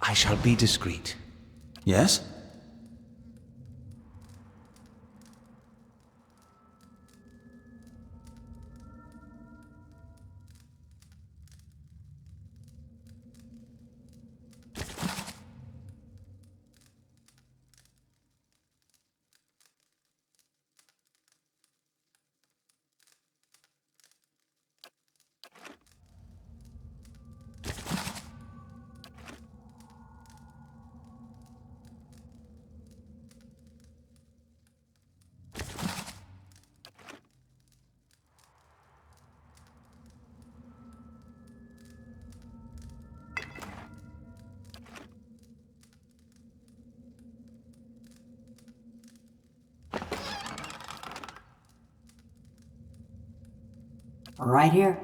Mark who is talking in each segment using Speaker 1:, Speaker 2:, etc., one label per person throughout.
Speaker 1: I shall be discreet.
Speaker 2: Yes?
Speaker 3: Right here.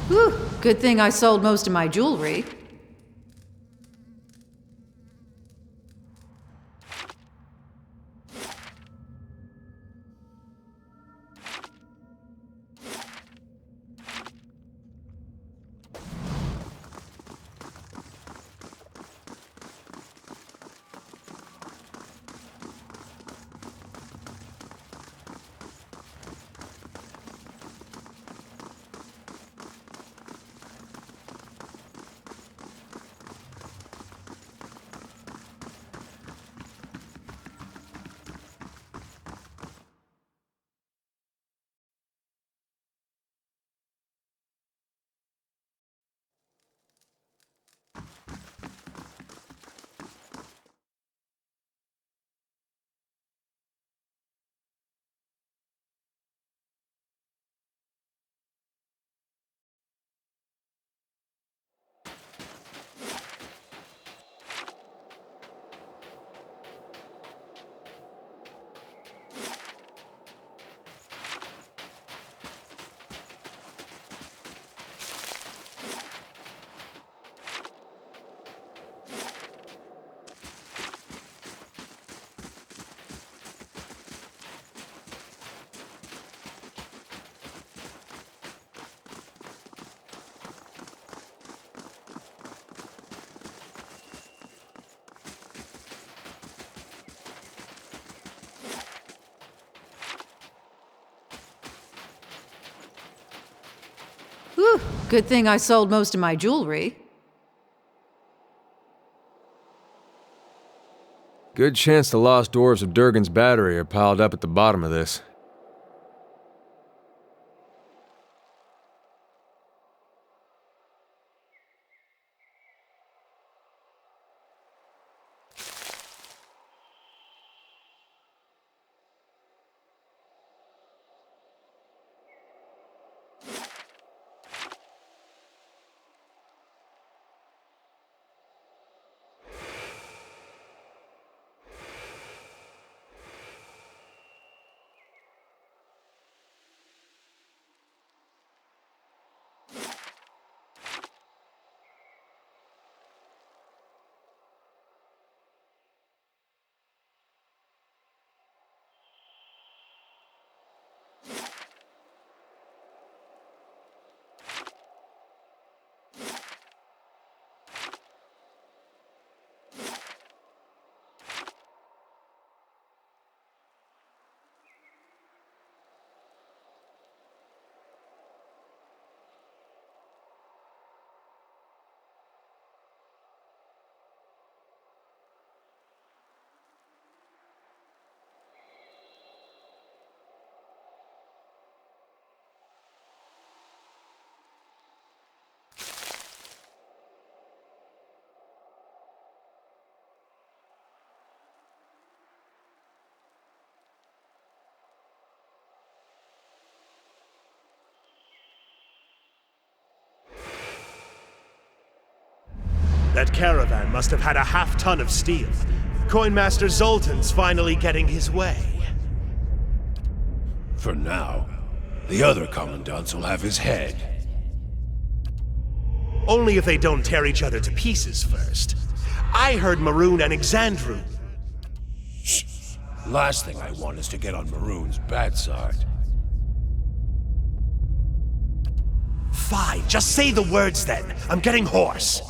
Speaker 1: Whew, good thing I sold most of my jewelry. Whew, good thing I sold most of my jewelry.
Speaker 2: Good chance the lost dwarves of Durgan's battery are piled up at the bottom of this.
Speaker 3: That caravan must have had a half-ton of steel. Coinmaster Zoltan's finally getting his way.
Speaker 4: For now. The other commandants will have his head.
Speaker 3: Only if they don't tear each other to pieces first. I heard Maroon and Exandru.
Speaker 4: Shh. Last thing I want is to get on Maroon's bad side.
Speaker 3: Fine, just say the words then. I'm getting hoarse.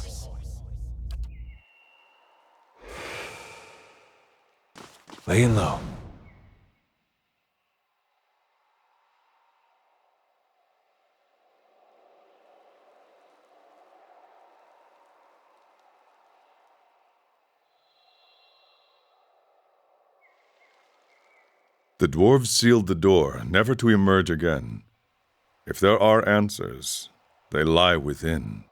Speaker 2: Laying low.
Speaker 5: The dwarves sealed the door, never to emerge again. If there are answers, they lie within.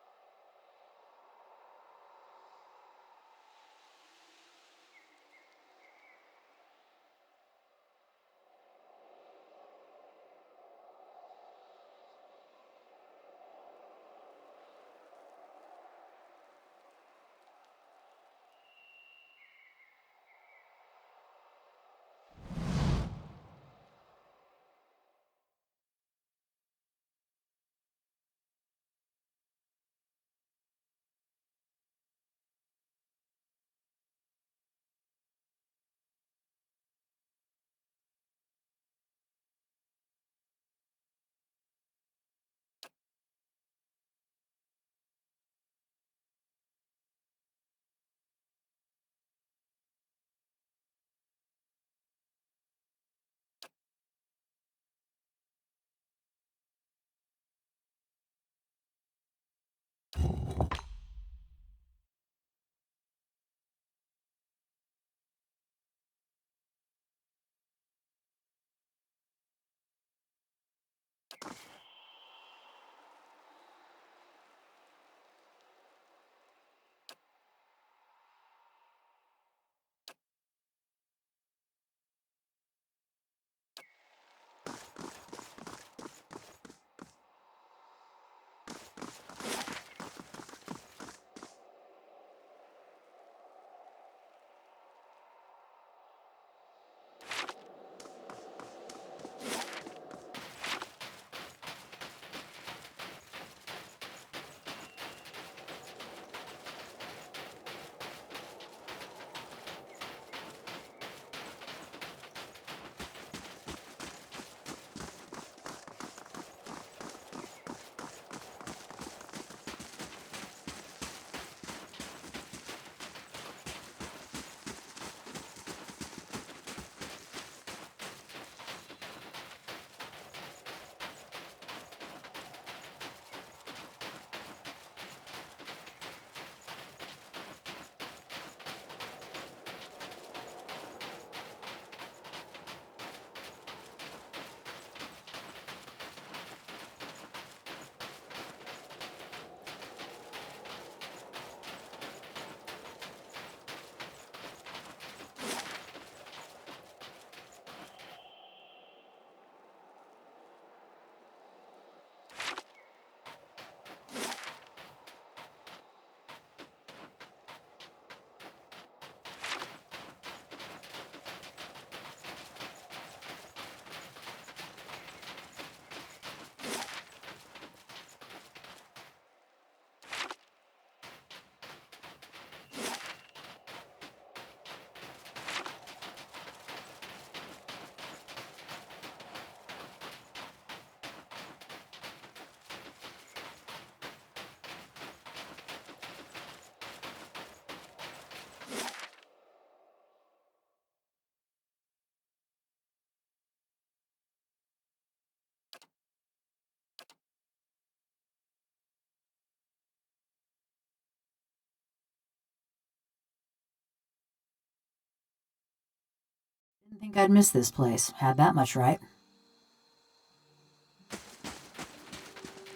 Speaker 1: think I'd miss this place. Had that much right.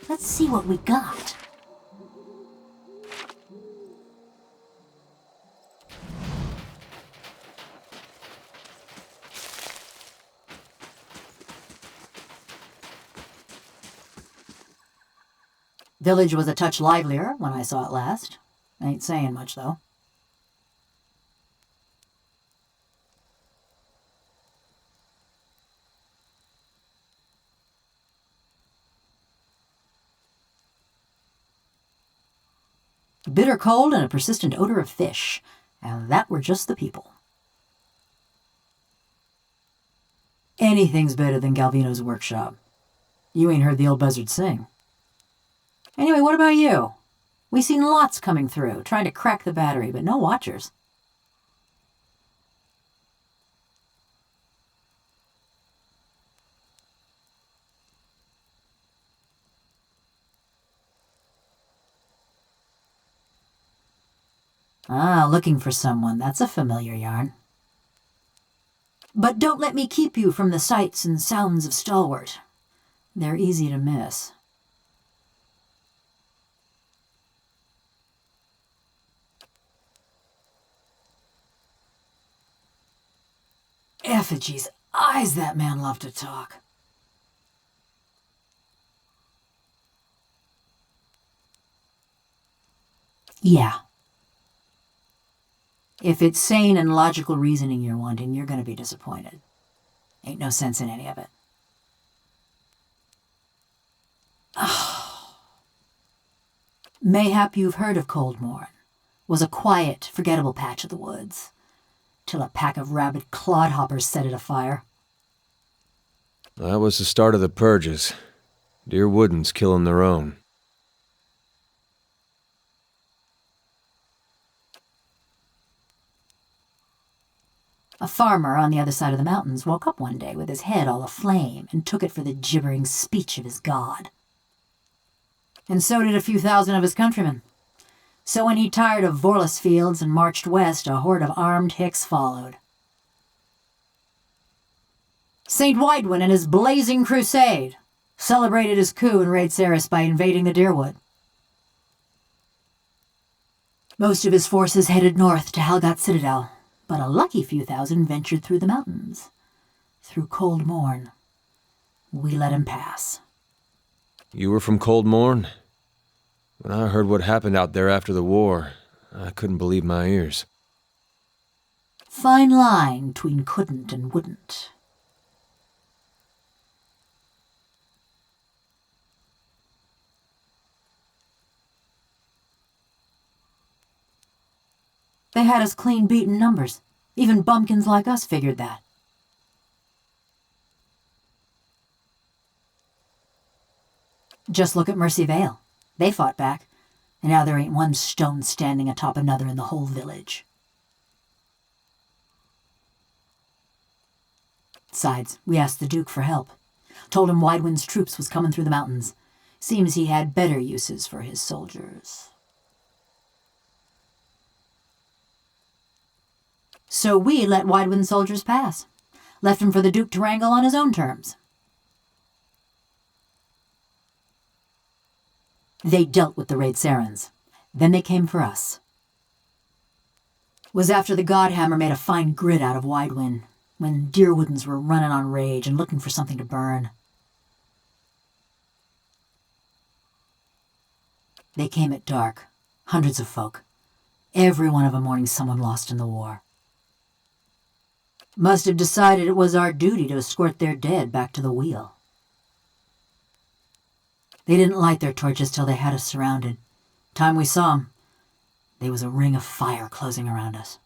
Speaker 6: Let's see what we got.
Speaker 1: Village was a touch livelier when I saw it last. Ain't saying much, though. Bitter cold and a persistent odor of fish. And that were just the people. Anything's better than Galvino's workshop. You ain't heard the old buzzard sing. Anyway, what about you? We seen lots coming through, trying to crack the battery, but no watchers. Ah, looking for someone. That's a familiar yarn. But don't let me keep you from the sights and sounds of Stalwart. They're easy to miss. Effigy's eyes, that man loved to talk. Yeah. If it's sane and logical reasoning you're wanting, you're going to be disappointed. Ain't no sense in any of it. Mayhap you've heard of Coldmorn. Was a quiet, forgettable patch of the woods. Till a pack of rabid clodhoppers set it afire.
Speaker 2: That was the start of the purges. Dear Woodens killing their own.
Speaker 1: A farmer on the other side of the mountains woke up one day with his head all aflame and took it for the gibbering speech of his god. And so did a few thousand of his countrymen. So when he tired of Vorlus fields and marched west, a horde of armed Hicks followed. St. Widwin and his blazing crusade celebrated his coup in Raid Saris by invading the Deerwood. Most of his forces headed north to Halgot Citadel, but a lucky few thousand ventured through the mountains. Through Coldmorn. We let him pass.
Speaker 2: You were from Coldmorn? When I heard what happened out there after the war, I couldn't believe my ears.
Speaker 1: Fine line between couldn't and wouldn't. They had us clean beaten numbers. Even bumpkins like us figured that. Just look at Mercy Vale. They fought back, and now there ain't one stone standing atop another in the whole village. Besides, we asked the Duke for help. Told him Widewind's troops was coming through the mountains. Seems he had better uses for his soldiers. So we let Widewind's soldiers pass. Left him for the Duke to wrangle on his own terms. They dealt with the Raid Sarans. Then they came for us. Was after the Godhammer made a fine grit out of Widewind, when Deerwoodens were running on rage and looking for something to burn. They came at dark, hundreds of folk. Every one of them mourning someone lost in the war. Must have decided it was our duty to escort their dead back to the wheel. They didn't light their torches till they had us surrounded. Time we saw 'em, there was a ring of fire closing around us.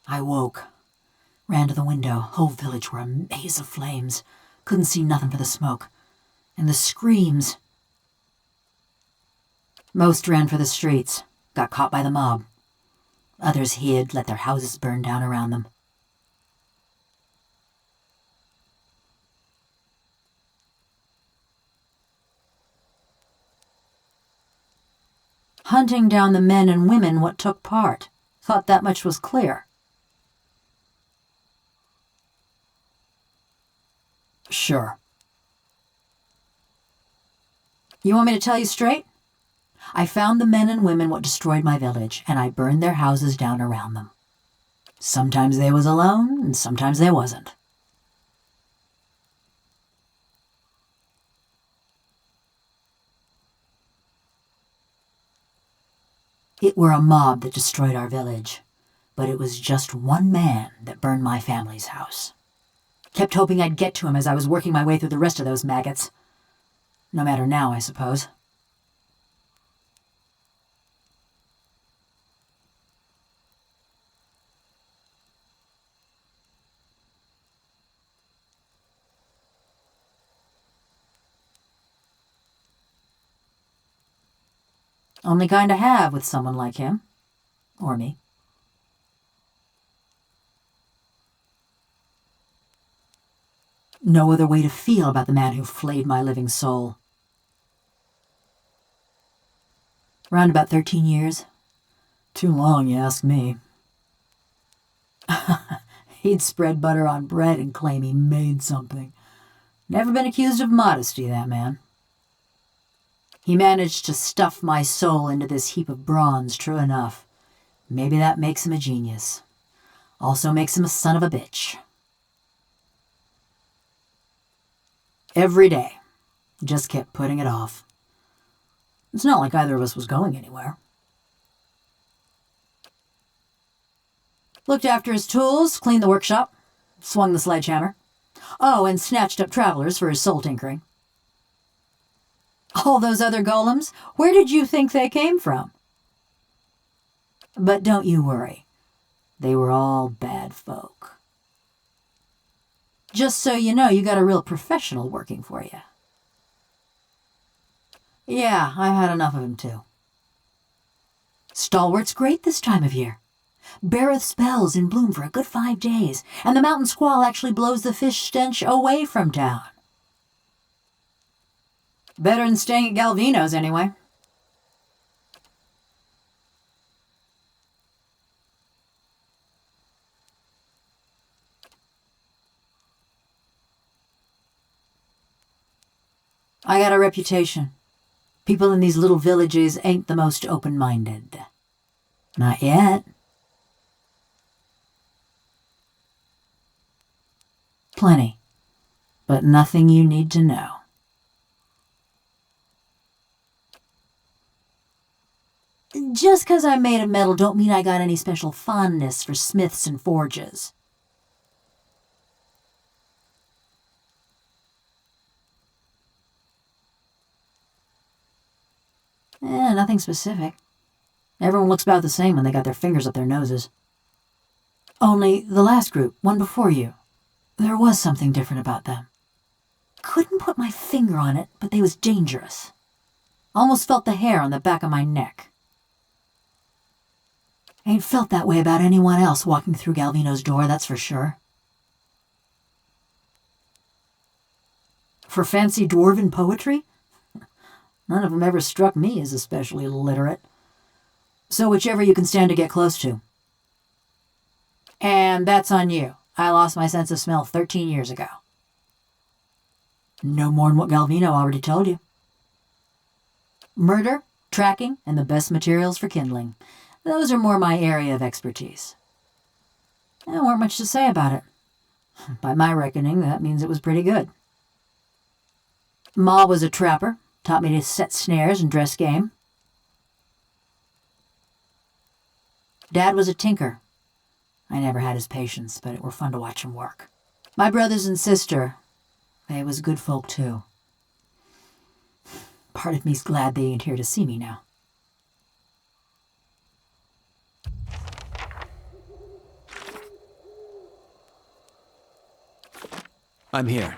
Speaker 1: I woke, ran to the window. Whole village were a maze of flames. Couldn't see nothing for the smoke. And the screams. Most ran for the streets, got caught by the mob. Others hid, let their houses burn down around them. Hunting down the men and women what took part. Thought that much was clear. Sure. You want me to tell you straight? I found the men and women what destroyed my village, and I burned their houses down around them. Sometimes they was alone, and sometimes they wasn't. It were a mob that destroyed our village, but it was just one man that burned my family's house. Kept hoping I'd get to him as I was working my way through the rest of those maggots. No matter now, I suppose. Only kind to have with someone like him. Or me. No other way to feel about the man who flayed my living soul. Around about 13 years. Too long, you ask me. He'd spread butter on bread and claim he made something. Never been accused of modesty, that man. He managed to stuff my soul into this heap of bronze, true enough. Maybe that makes him a genius. Also makes him a son of a bitch. Every day. Just kept putting it off. It's not like either of us was going anywhere. Looked after his tools, cleaned the workshop, swung the sledgehammer. Oh, and snatched up travelers for his soul tinkering. All those other golems, where did you think they came from? But don't you worry. They were all bad folk. Just so you know, you got a real professional working for you. Yeah, I've had enough of him too. Stalwart's great this time of year. Beareth spells in bloom for a good 5 days, and the mountain squall actually blows the fish stench away from town. Better than staying at Galvino's, anyway. I got a reputation. People in these little villages ain't the most open-minded. Not yet. Plenty, but nothing you need to know. Just 'cause I'm made of metal don't mean I got any special fondness for smiths and forges. Nothing specific. Everyone looks about the same when they got their fingers up their noses. Only the last group, one before you, there was something different about them. Couldn't put my finger on it, but they was dangerous. Almost felt the hair on the back of my neck. Ain't felt that way about anyone else walking through Galvino's door, that's for sure. For fancy dwarven poetry? None of them ever struck me as especially literate. So whichever you can stand to get close to. And that's on you. I lost my sense of smell 13 years ago. No more'n what Galvino already told you. Murder, tracking, and the best materials for kindling. Those are more my area of expertise. There weren't much to say about it. By my reckoning, that means it was pretty good. Ma was a trapper, taught me to set snares and dress game. Dad was a tinker. I never had his patience, but it were fun to watch him work. My brothers and sister, they was good folk too. Part of me's glad they ain't here to see me now.
Speaker 7: I'm here.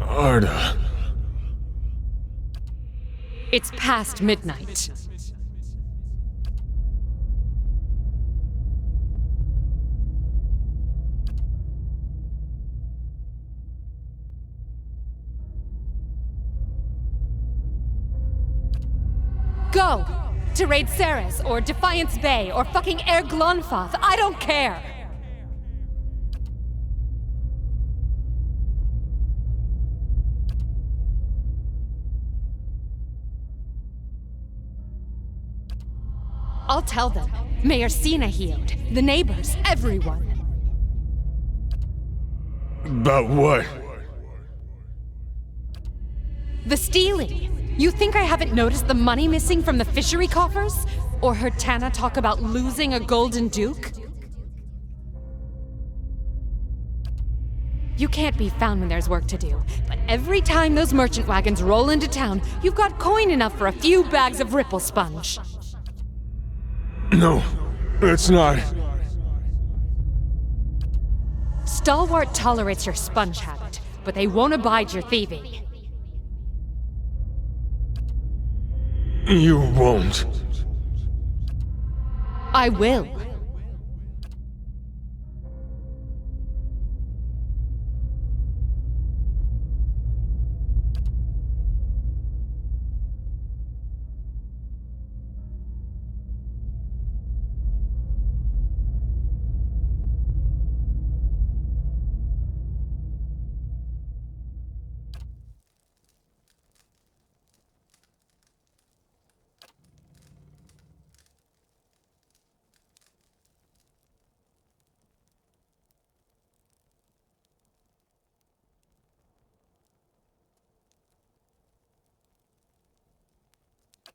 Speaker 2: Arda.
Speaker 7: It's past midnight. Go! To raid Ceres, or Defiance Bay, or fucking Air Glonfoth, I don't care! I'll tell them. Mayor Cena healed. The neighbors, everyone.
Speaker 2: About what?
Speaker 7: The stealing. You think I haven't noticed the money missing from the fishery coffers? Or heard Tana talk about losing a golden duke? You can't be found when there's work to do, but every time those merchant wagons roll into town, you've got coin enough for a few bags of ripple sponge.
Speaker 2: No, it's not.
Speaker 7: Stalwart tolerates your sponge habit, but they won't abide your thieving.
Speaker 2: You won't.
Speaker 7: I will.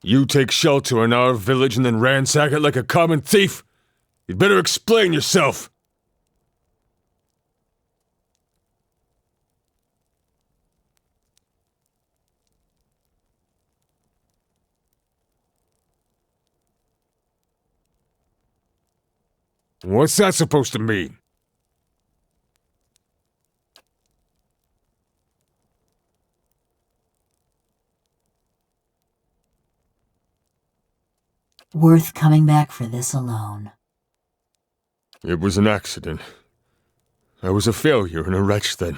Speaker 2: You take shelter in our village and then ransack it like a common thief? You'd better explain yourself! What's that supposed to mean?
Speaker 1: Worth coming back for this alone.
Speaker 2: It was an accident. I was a failure and a wretch then.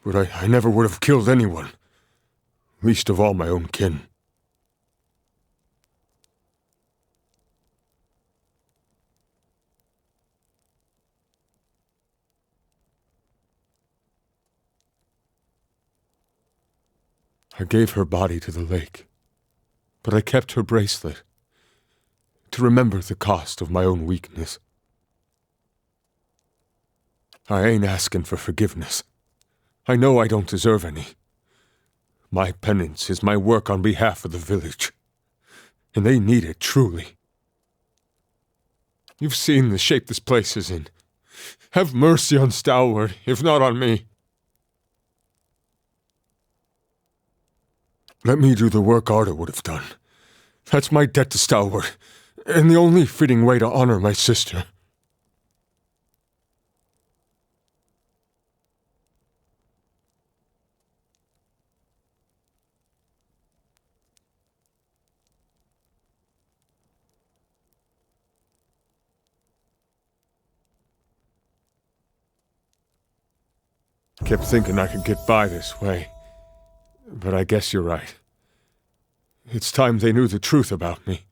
Speaker 2: But I never would have killed anyone. Least of all my own kin. I gave her body to the lake, but I kept her bracelet to remember the cost of my own weakness. I ain't asking for forgiveness. I know I don't deserve any. My penance is my work on behalf of the village, and they need it truly. You've seen the shape this place is in. Have mercy on Stalwart, if not on me. Let me do the work Arda would have done. That's my debt to Stalwart, and the only fitting way to honor my sister. Kept thinking I could get by this way, but I guess you're right. It's time they knew the truth about me.